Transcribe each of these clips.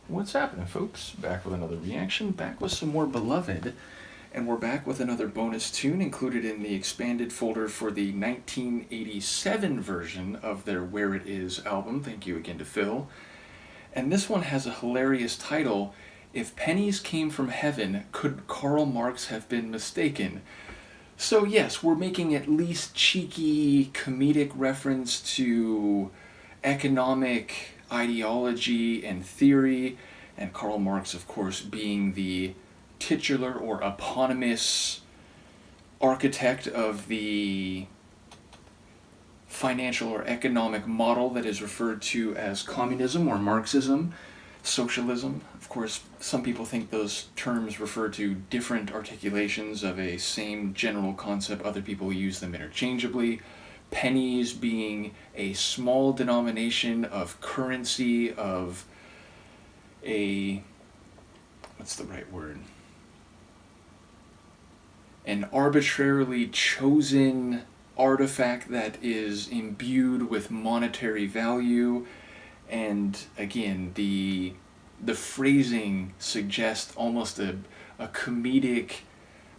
What's happening, folks? Back with another reaction, back with some more Beloved, and we're back with another bonus tune included in the expanded folder for the 1987 version of their Where It Is album. Thank you again to Phil. And this one has a hilarious title, If Pennies Came from Heaven, Could Karl Marx Have Been Mistaken? So yes, we're making at least cheeky comedic reference to economic ideology and theory, and Karl Marx, of course, being the titular or eponymous architect of the financial or economic model that is referred to as communism or Marxism, socialism. Of course, some people think those terms refer to different articulations of a same general concept. Other people use them interchangeably. Pennies being a small denomination of currency, of a, what's the right word? An arbitrarily chosen artifact that is imbued with monetary value. And again, the phrasing suggests almost a comedic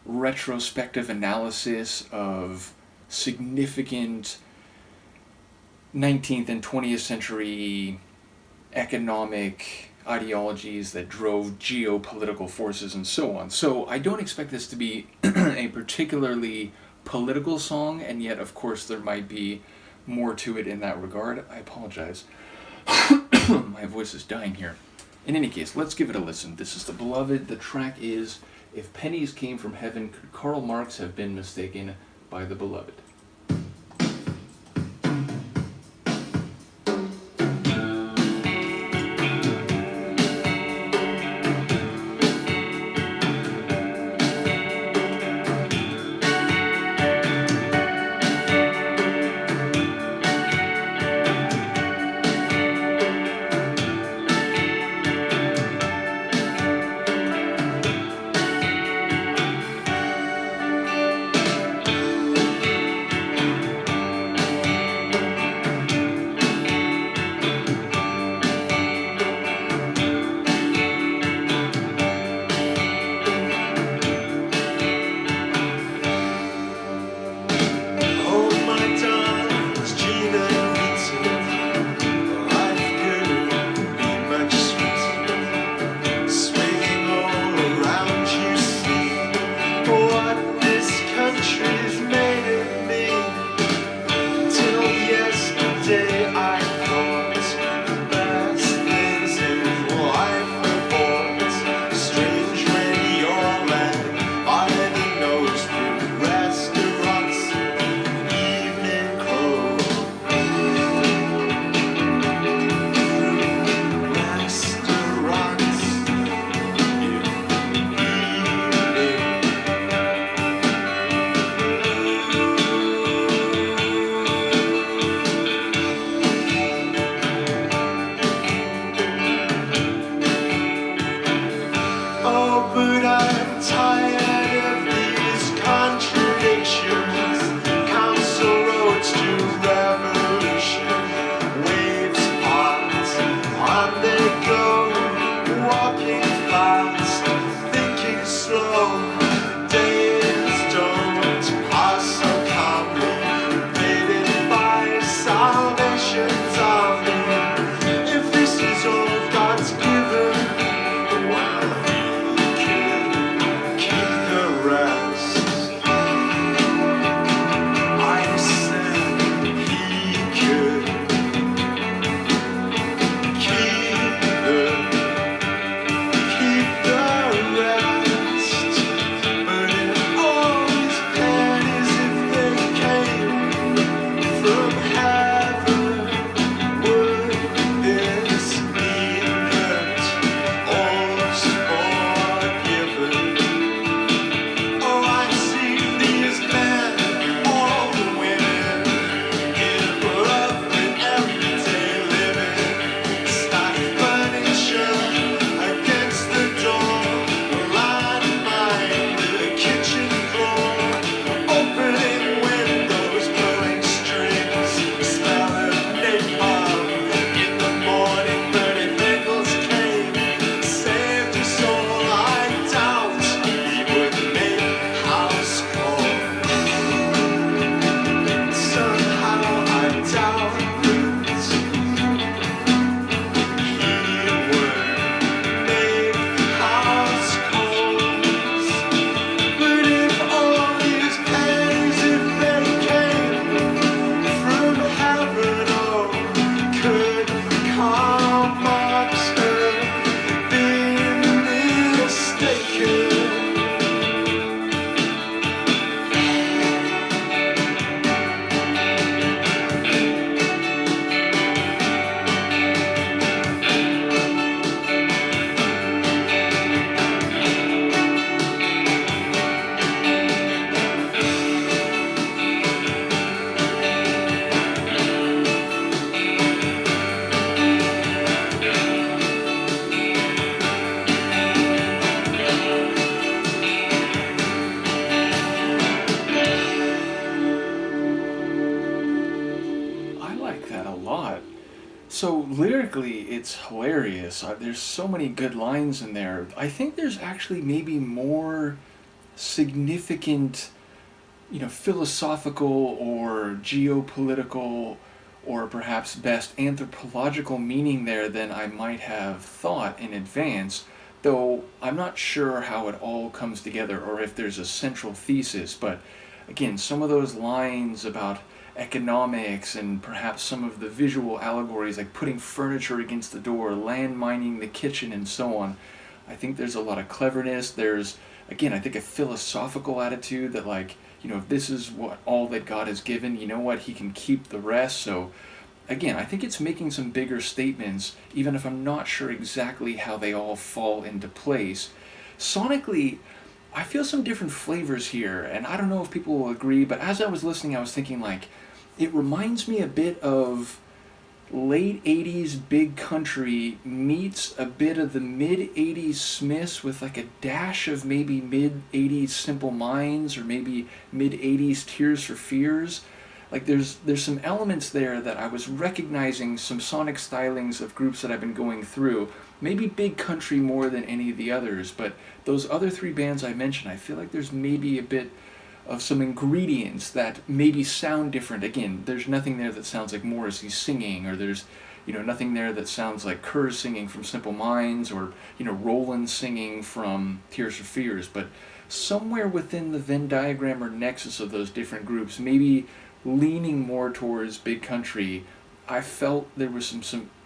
retrospective analysis of significant 19th and 20th century economic ideologies that drove geopolitical forces and so on. So I don't expect this to be a particularly political song, and yet of course there might be more to it in that regard. I apologize. My voice is dying here. In any case, let's give it a listen. This is The Beloved. The track is If Pennies Came from Heaven, Could Karl Marx Have Been Mistaken? By The Beloved. lyrically, it's hilarious. There's so many good lines in there. I think there's actually maybe more significant, philosophical or geopolitical or perhaps best anthropological meaning there than I might have thought in advance, though I'm not sure how it all comes together or if there's a central thesis. But again, some of those lines about economics and perhaps some of the visual allegories like putting furniture against the door, land mining the kitchen, and so on. I think there's a lot of cleverness. There's, again, I think a philosophical attitude that, like, if this is what all that God has given, you know what, he can keep the rest. So again, I think it's making some bigger statements, even if I'm not sure exactly how they all fall into place. Sonically, I feel some different flavors here, and I don't know if people will agree, but as I was listening, I was thinking, like, it reminds me a bit of late 80s Big Country meets a bit of the mid 80s Smiths with like a dash of maybe mid 80s Simple Minds or maybe mid 80s Tears for Fears. Like there's some elements there that I was recognizing some sonic stylings of groups that I've been going through. Maybe Big Country more than any of the others, but those other three bands I mentioned, I feel like there's maybe a bit of some ingredients that maybe sound different. Again, there's nothing there that sounds like Morrissey singing, or there's nothing there that sounds like Kerr singing from Simple Minds, or Roland singing from Tears for Fears. But somewhere within the Venn diagram or nexus of those different groups, maybe leaning more towards Big Country, I felt there was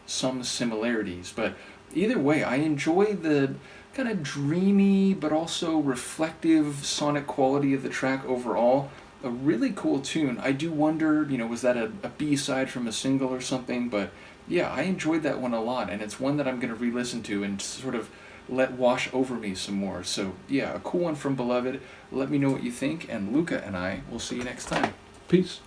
some similarities. But either way, I enjoy the kind of dreamy but also reflective sonic quality of the track overall. A really cool tune. I do wonder, was that a B-side from a single or something? But yeah, I enjoyed that one a lot, and it's one that I'm going to re-listen to and sort of let wash over me some more. So yeah, a cool one from Beloved. Let me know what you think, and Luca and I will see you next time. Peace.